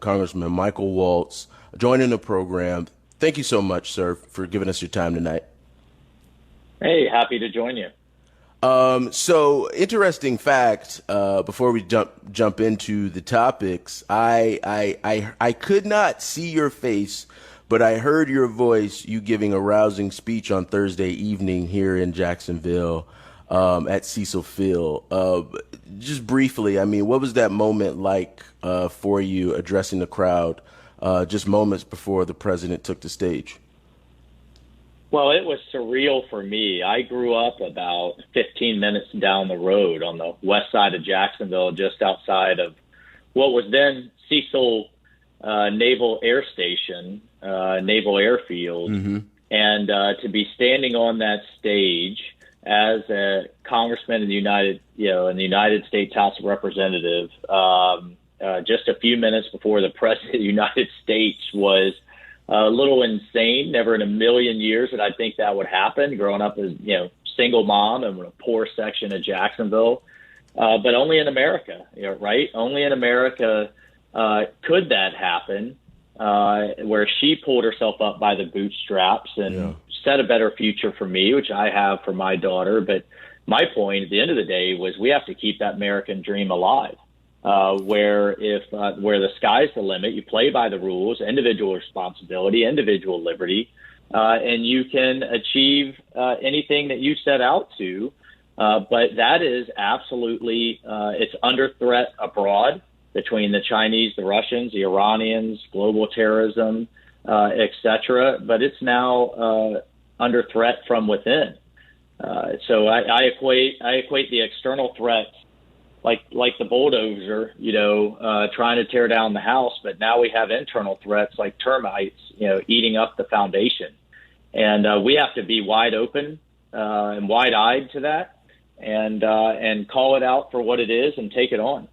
Congressman Michael Waltz, joining the program. Thank you so much, sir, for giving us your time tonight. Hey, happy to join you. So interesting fact, before we jump into the topics, I could not see your face, but I heard your voice, you giving a rousing speech on Thursday evening here in Jacksonville, at Cecil Field. Just briefly, I mean, what was that moment like, for you addressing the crowd, just moments before the president took the stage? Well, it was surreal for me. I grew up about 15 minutes down the road on the west side of Jacksonville, just outside of what was then Cecil Naval Air Station, Naval Airfield. Mm-hmm. And to be standing on that stage as a congressman in the United States House of Representatives, just a few minutes before the president of the United States was a little insane. Never in a million years did I think that would happen. Growing up as single mom in a poor section of Jacksonville, but only in America, right? Only in America could that happen. Where she pulled herself up by the bootstraps and set a better future for me, which I have for my daughter. But my point at the end of the day was we have to keep that American dream alive. Where the sky's the limit, you play by the rules, individual responsibility, individual liberty, and you can achieve anything that you set out to. But that is absolutely, it's under threat abroad between the Chinese, the Russians, the Iranians, global terrorism, et cetera. But it's now under threat from within. So I equate the external threats like the bulldozer, trying to tear down the house. But now we have internal threats like termites, eating up the foundation. And we have to be wide open and wide-eyed to that and call it out for what it is and take it on.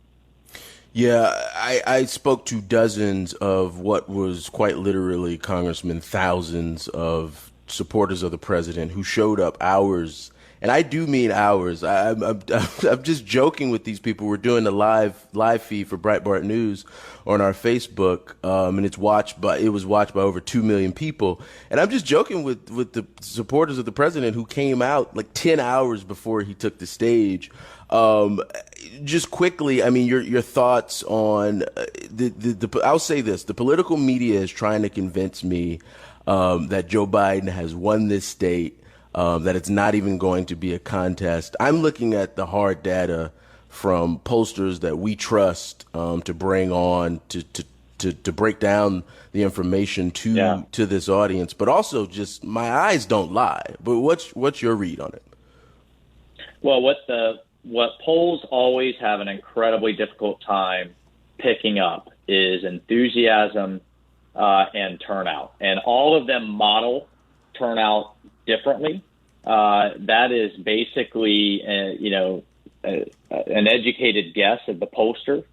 Yeah, I spoke to dozens of what was quite literally, Congressman, thousands of supporters of the president who showed up hours. And I do mean hours. I'm just joking with these people. We're doing the live feed for Breitbart News on our Facebook, and it was watched by over 2 million people. And I'm just joking with the supporters of the president who came out like 10 hours before he took the stage. Just quickly, I mean, your thoughts on I'll say this: the political media is trying to convince me that Joe Biden has won this state. That it's not even going to be a contest. I'm looking at the hard data from pollsters that we trust to bring on to break down the information to this audience, but also just my eyes don't lie. But what's your read on it? Well, what polls always have an incredibly difficult time picking up is enthusiasm and turnout, and all of them model turnout differently. That is basically, an educated guess of the pollster,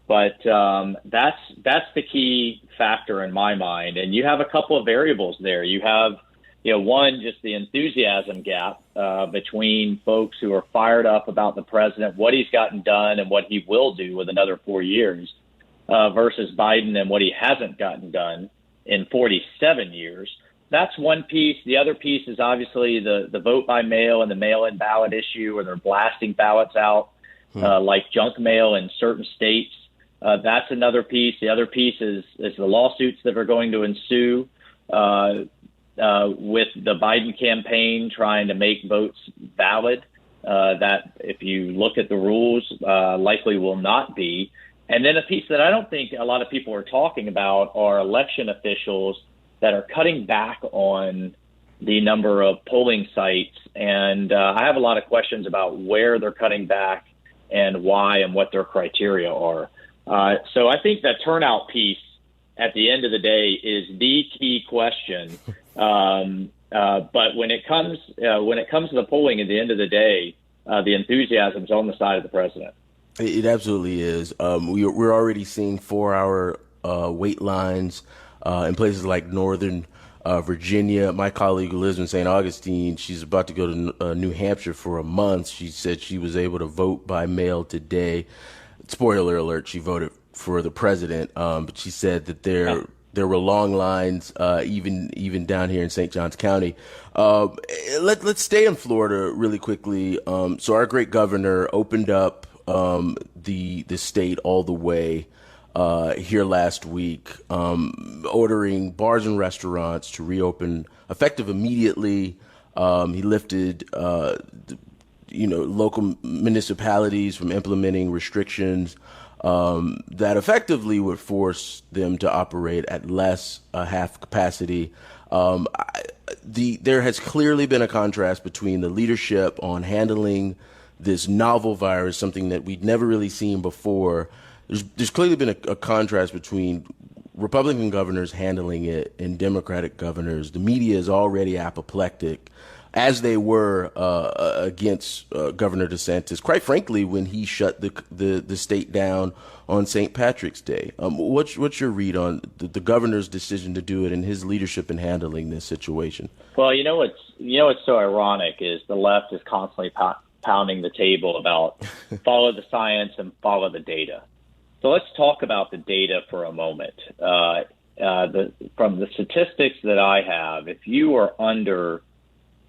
but that's the key factor in my mind. And you have a couple of variables there. You have, one, just the enthusiasm gap between folks who are fired up about the president, what he's gotten done and what he will do with another 4 years, versus Biden and what he hasn't gotten done in 47 years. That's one piece. The other piece is obviously the vote by mail and the mail-in ballot issue, where they're blasting ballots out like junk mail in certain states. That's another piece. The other piece is the lawsuits that are going to ensue with the Biden campaign trying to make votes valid. That, if you look at the rules, likely will not be. And then a piece that I don't think a lot of people are talking about are election officials that are cutting back on the number of polling sites. And I have a lot of questions about where they're cutting back and why and what their criteria are. So I think that turnout piece at the end of the day is the key question. But when it comes to the polling at the end of the day, the enthusiasm is on the side of the president. It absolutely is. We're already seeing 4-hour wait lines in places like Northern Virginia. My colleague who lives in St. Augustine, she's about to go to New Hampshire for a month. She said she was able to vote by mail today. Spoiler alert, she voted for the president, but she said that there were long lines, even down here in St. Johns County. Let's stay in Florida really quickly. So our great governor opened up the state all the way here last week, ordering bars and restaurants to reopen effective immediately. He lifted local municipalities from implementing restrictions that effectively would force them to operate at less half capacity. There has clearly been a contrast between the leadership on handling this novel virus, something that we'd never really seen before. There's clearly been a contrast between Republican governors handling it and Democratic governors. The media is already apoplectic, as they were against Governor DeSantis, quite frankly, when he shut the state down on St. Patrick's Day. What's your read on the governor's decision to do it and his leadership in handling this situation? Well, what's so ironic is the left is constantly pounding the table about follow the science and follow the data. So let's talk about the data for a moment. From the statistics that I have, if you are under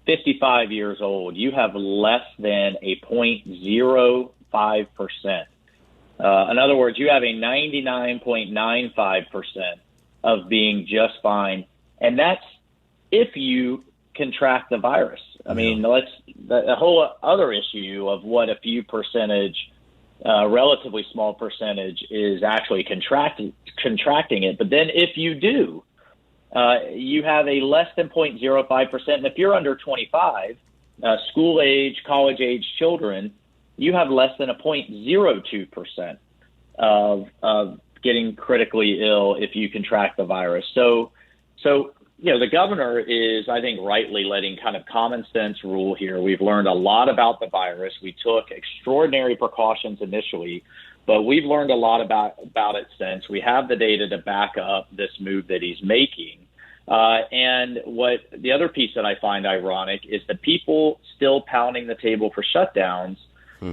55 years old, you have less than a 0.05%. In other words, you have a 99.95% of being just fine. And that's if you contract the virus. I mean, the whole other issue of what a few percentage, relatively small percentage is actually contracting it. But then if you do, you have a less than 0.05%. And if you're under 25, school age, college age children, you have less than a 0.02% of getting critically ill if you contract the virus. So the governor is, I think, rightly letting kind of common sense rule here. We've learned a lot about the virus. We took extraordinary precautions initially, but we've learned a lot about it since. We have the data to back up this move that he's making. And what the other piece that I find ironic is the people still pounding the table for shutdowns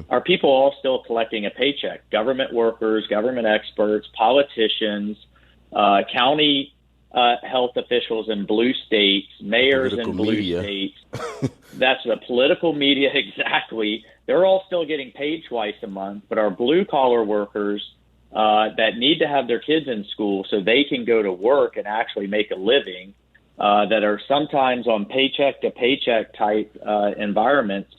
are people all still collecting a paycheck. Government workers, government experts, politicians, county health officials in blue states, mayors in blue states. That's the political media, exactly. They're all still getting paid twice a month, but our blue-collar workers that need to have their kids in school so they can go to work and actually make a living, that are sometimes on paycheck-to-paycheck type environments,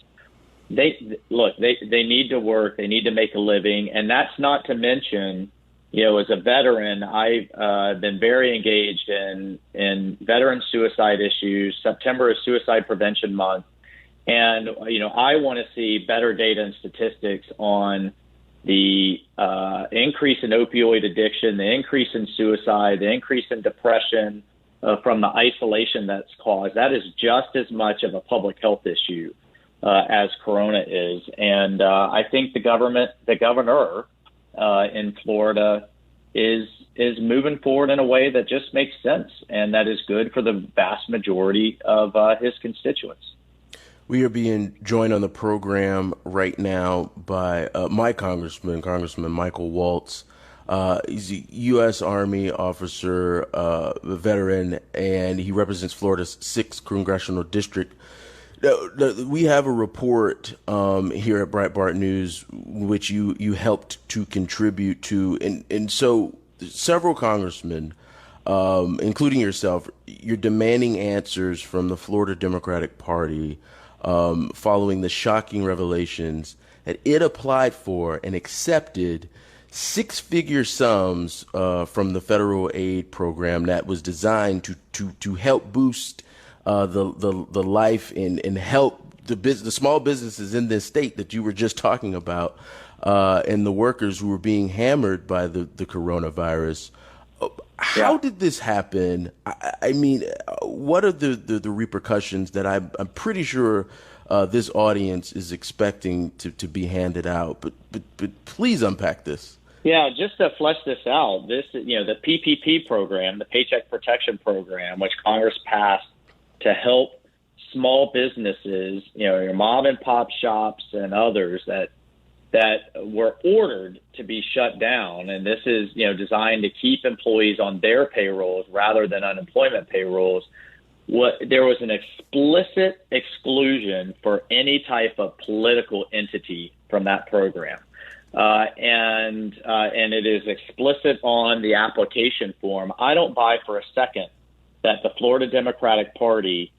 they need to work, they need to make a living, and that's not to mention, as a veteran, I've been very engaged in veteran suicide issues. September is Suicide Prevention Month, and I want to see better data and statistics on the increase in opioid addiction, the increase in suicide, the increase in depression from the isolation that's caused. That is just as much of a public health issue as Corona is. And I think the governor in Florida is moving forward in a way that just makes sense and that is good for the vast majority of his constituents. We are being joined on the program right now by my Congressman Michael Waltz. He's a U.S. Army officer, a veteran, and he represents Florida's 6th congressional district. We have a report here at Breitbart News, which you helped to contribute to, and so several congressmen, including yourself, you're demanding answers from the Florida Democratic Party following the shocking revelations that it applied for and accepted six-figure sums from the federal aid program that was designed to help boost the life and help the small businesses in this state that you were just talking about, and the workers who were being hammered by the coronavirus. How did this happen? I mean, what are the repercussions that I'm pretty sure this audience is expecting to be handed out? But please unpack this. Yeah, just to flesh this out, the PPP program, the Paycheck Protection Program, which Congress passed to help small businesses, your mom and pop shops and others that that were ordered to be shut down. And this is, designed to keep employees on their payrolls rather than unemployment payrolls. There was an explicit exclusion for any type of political entity from that program. And it is explicit on the application form. I don't buy for a second that the Florida Democratic Party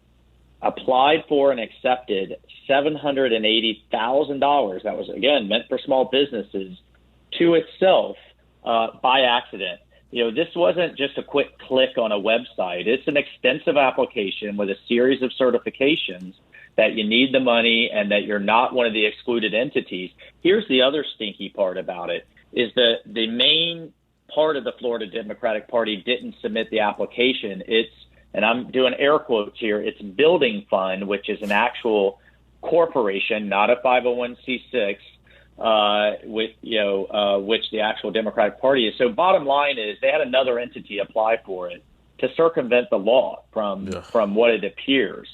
applied for and accepted $780,000. That was, again, meant for small businesses to itself by accident. This wasn't just a quick click on a website. It's an extensive application with a series of certifications that you need the money and that you're not one of the excluded entities. Here's the other stinky part about it, is that the main part of the Florida Democratic Party didn't submit the application. And I'm doing air quotes here, it's Building Fund, which is an actual corporation, not a 501c6, which the actual Democratic Party is. So bottom line is they had another entity apply for it to circumvent the law from what it appears.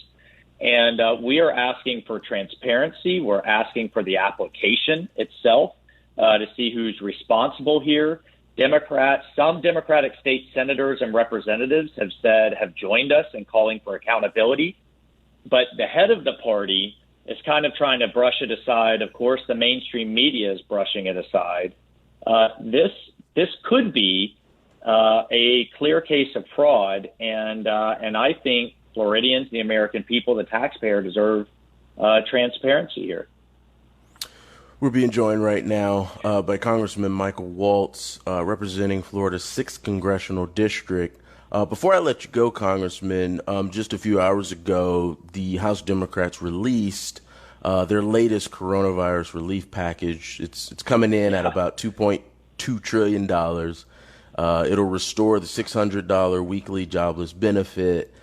And we are asking for transparency. We're asking for the application itself to see who's responsible here. Some Democratic state senators and representatives have joined us in calling for accountability. But the head of the party is kind of trying to brush it aside. Of course, the mainstream media is brushing it aside. This could be a clear case of fraud, and I think Floridians, the American people, the taxpayer deserve transparency here. We're being joined right now by Congressman Michael Waltz, representing Florida's 6th Congressional District. Before I let you go, Congressman, just a few hours ago, the House Democrats released their latest coronavirus relief package. It's coming in at about $2.2 trillion. It'll restore the $600 weekly jobless benefit.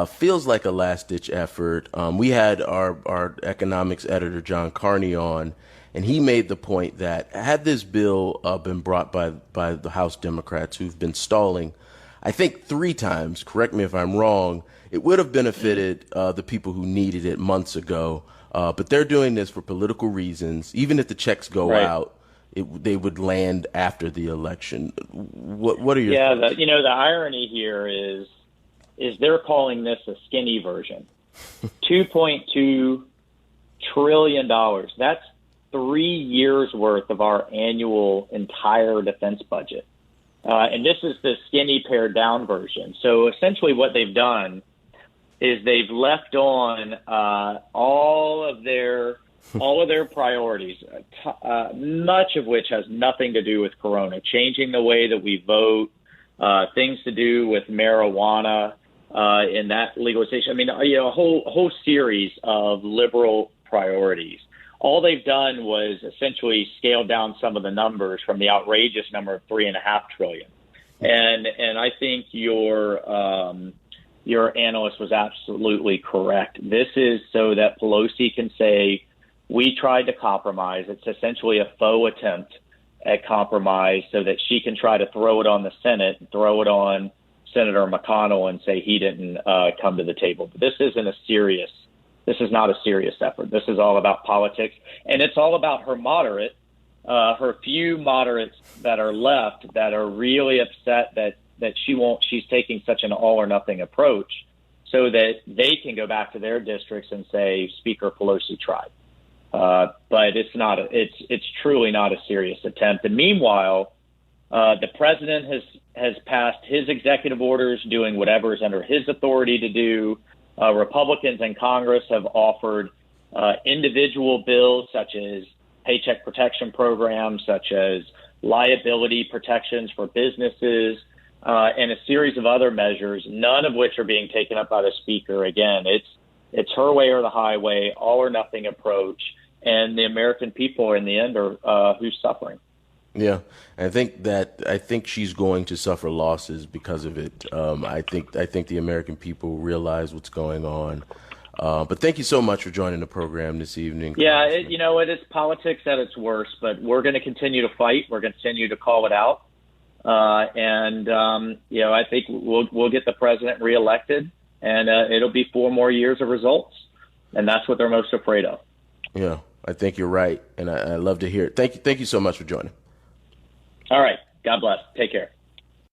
Feels like a last-ditch effort. We had our economics editor, John Carney, on, and he made the point that had this bill been brought by the House Democrats, who've been stalling, I think 3 times, correct me if I'm wrong, it would have benefited the people who needed it months ago. But they're doing this for political reasons. Even if the checks go out, they would land after the election. What are your thoughts? The irony here is they're calling this a skinny version. $2.2 trillion. That's 3 years worth of our annual entire defense budget. And this is the skinny pared down version. So essentially what they've done is they've left on all of their priorities, much of which has nothing to do with Corona, changing the way that we vote, things to do with marijuana, in that legalization. I mean, a whole series of liberal priorities. All they've done was essentially scale down some of the numbers from the outrageous number of $3.5 trillion. And I think your analyst was absolutely correct. This is so that Pelosi can say, we tried to compromise. It's essentially a faux attempt at compromise so that she can try to throw it on the Senate, throw it on Senator McConnell and say he didn't come to the table. But this is not a serious effort. This is all about politics, and it's all about her few moderates that are left that are really upset that she's taking such an all or nothing approach so that they can go back to their districts and say, Speaker Pelosi tried. But it's truly not a serious attempt. And meanwhile, the president has passed his executive orders doing whatever is under his authority to do. Republicans in Congress have offered individual bills such as paycheck protection programs, such as liability protections for businesses, and a series of other measures, none of which are being taken up by the speaker. Again, it's her way or the highway, all or nothing approach, and the American people in the end are who's suffering. Yeah, I think she's going to suffer losses because of it. I think the American people realize what's going on. But thank you so much for joining the program this evening. Yeah, it is politics at its worst, but we're going to continue to fight. We're going to continue to call it out. I think we'll get the president reelected, and it'll be 4 more years of results. And that's what they're most afraid of. Yeah. I think you're right, and I love to hear it. Thank you so much for joining. All right. God bless. Take care.